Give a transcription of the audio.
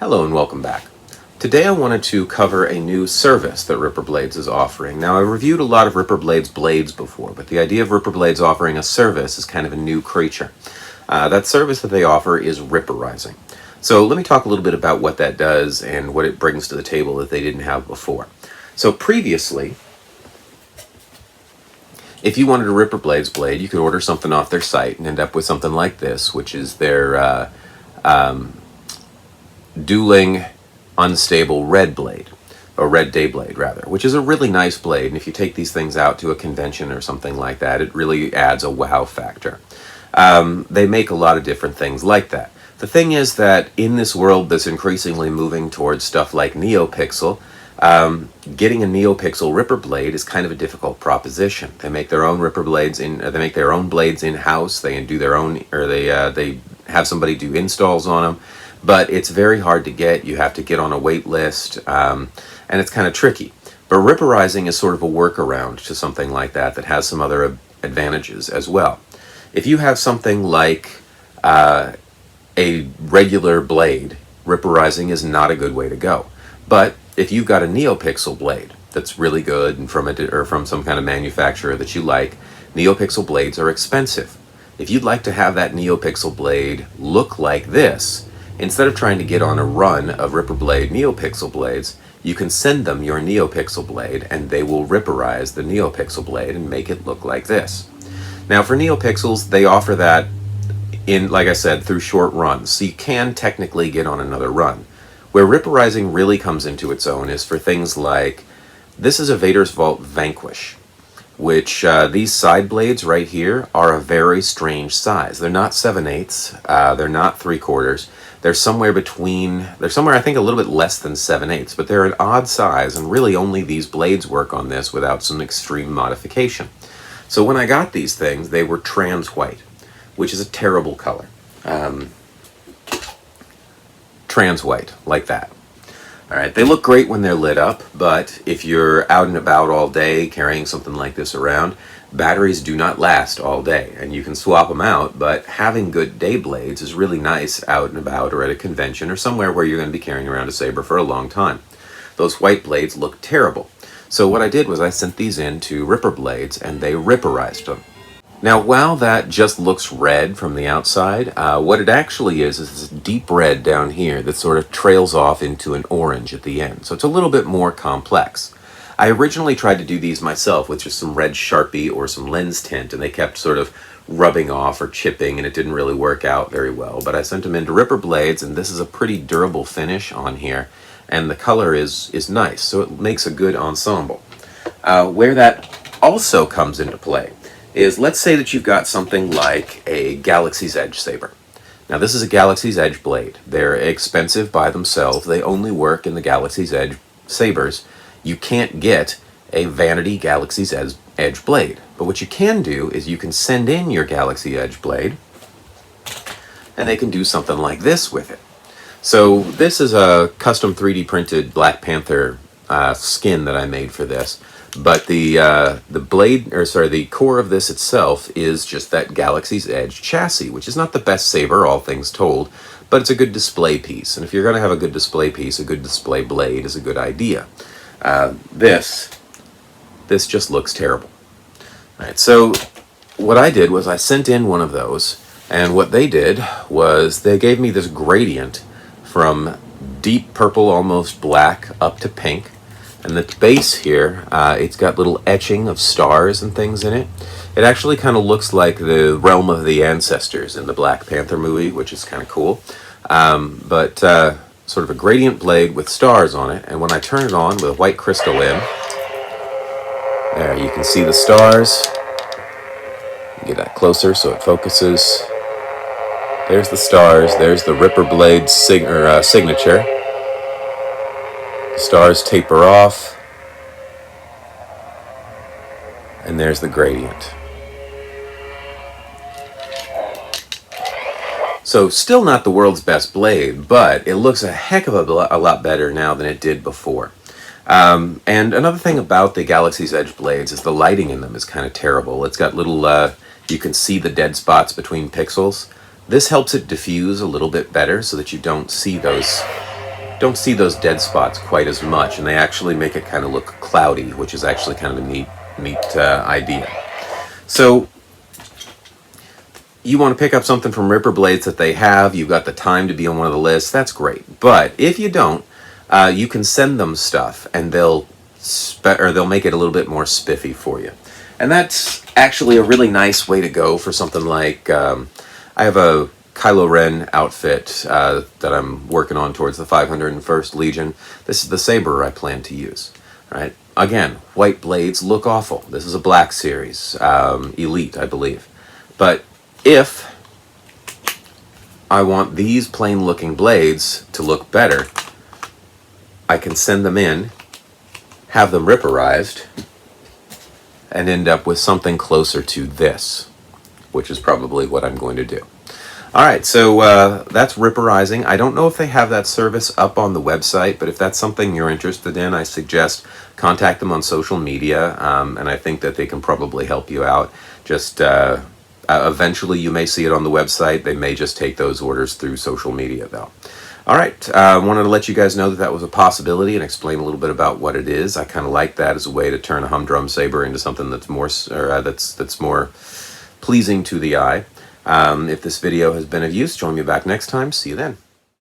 Hello and welcome back. Today I wanted to cover a new service that Ripper Blades is offering. Now I reviewed a lot of Ripper Blades blades before, but the idea of Ripper Blades offering a service is kind of a new creature. That service that they offer is Ripperizing. So let me talk a little bit about what that does and what it brings to the table that they didn't have before. So previously, if you wanted a Ripper Blades blade, you could order something off their site and end up with something like this, which is their dueling unstable red blade, or red day blade rather, which is a really nice blade, and if you take these things out to a convention or something like that, it really adds a wow factor. They make a lot of different things like that. The thing is that in this world that's increasingly moving towards stuff like Neopixel, getting a Neopixel Ripper blade is kind of a difficult proposition. They make their own Ripper blades they make their own blades in-house. They do their own, or they have somebody do installs on them. But it's very hard to get. You have to get on a wait list, and it's kind of tricky. But Ripperizing is sort of a workaround to something like that that has some other advantages as well. If you have something like a regular blade, Ripperizing is not a good way to go. But if you've got a Neopixel blade that's really good and from some kind of manufacturer that you like, Neopixel blades are expensive. If you'd like to have that Neopixel blade look like this, instead of trying to get on a run of Ripper Blade Neopixel blades, you can send them your Neopixel blade and they will Ripperize the Neopixel blade and make it look like this. Now for Neopixels, they offer that in, like I said, through short runs, so you can technically get on another run. Where Ripperizing really comes into its own is for things like, this is a Vaders Vanquish, which these side blades right here are a very strange size. They're not 7/8, they're not 3/4. They're somewhere I think a little bit less than 7/8, but they're an odd size, and really only these blades work on this without some extreme modification. So when I got these things, they were trans white, which is a terrible color. Trans white, like that. Alright, they look great when they're lit up, but if you're out and about all day carrying something like this around, batteries do not last all day, and you can swap them out, but having good day blades is really nice out and about or at a convention or somewhere where you're going to be carrying around a saber for a long time. Those white blades look terrible. So what I did was I sent these in to Ripper Blades and they Ripperized them. Now while that just looks red from the outside, what it actually is this deep red down here that sort of trails off into an orange at the end. So it's a little bit more complex. I originally tried to do these myself with just some red Sharpie or some lens tint, and they kept sort of rubbing off or chipping, and it didn't really work out very well. But I sent them into Ripper Blades, and this is a pretty durable finish on here, and the color is nice, so it makes a good ensemble. Where that also comes into play is, let's say that you've got something like a Galaxy's Edge saber. Now this is a Galaxy's Edge blade. They're expensive by themselves. They only work in the Galaxy's Edge sabers. You can't get a Vanity Galaxy's Edge blade. But what you can do is you can send in your Galaxy Edge blade and they can do something like this with it. So this is a custom 3D printed Black Panther skin that I made for this. But the core of this itself is just that Galaxy's Edge chassis, which is not the best saber, all things told, but it's a good display piece. And if you're going to have a good display piece, a good display blade is a good idea. This just looks terrible. All right, so what I did was I sent in one of those, and what they did was they gave me this gradient from deep purple, almost black, up to pink. And the base here, it's got little etching of stars and things in it. It actually kind of looks like the realm of the ancestors in the Black Panther movie, which is kind of cool. Sort of a gradient blade with stars on it, and when I turn it on with a white crystal in, there you can see the stars. Get that closer so it focuses. There's the stars, there's the Ripper Blade signature. The stars taper off, and there's the gradient. So still not the world's best blade, but it looks a heck of a lot better now than it did before. And another thing about the Galaxy's Edge blades is the lighting in them is kind of terrible. It's got little, you can see the dead spots between pixels. This helps it diffuse a little bit better so that you don't see those don't see those dead spots quite as much, and they actually make it kind of look cloudy, which is actually kind of a neat idea. So you want to pick up something from Ripper Blades that they have, you've got the time to be on one of the lists, that's great. But if you don't, you can send them stuff, and they'll make it a little bit more spiffy for you. And that's actually a really nice way to go for something like, I have a Kylo Ren outfit that I'm working on towards the 501st Legion. This is the saber I plan to use. Right? Again, white blades look awful. This is a black series, Elite, I believe. But if I want these plain looking blades to look better, I can send them in, have them ripperized, and end up with something closer to this, which is probably what I'm going to do. Alright, so that's Ripperizing. I don't know if they have that service up on the website, but if that's something you're interested in, I suggest contact them on social media, and I think that they can probably help you out. Just eventually you may see it on the website. They may just take those orders through social media, though. Alright, I wanted to let you guys know that that was a possibility and explain a little bit about what it is. I kind of like that as a way to turn a humdrum saber into something that's more, that's more pleasing to the eye. If this video has been of use, join me back next time. See you then.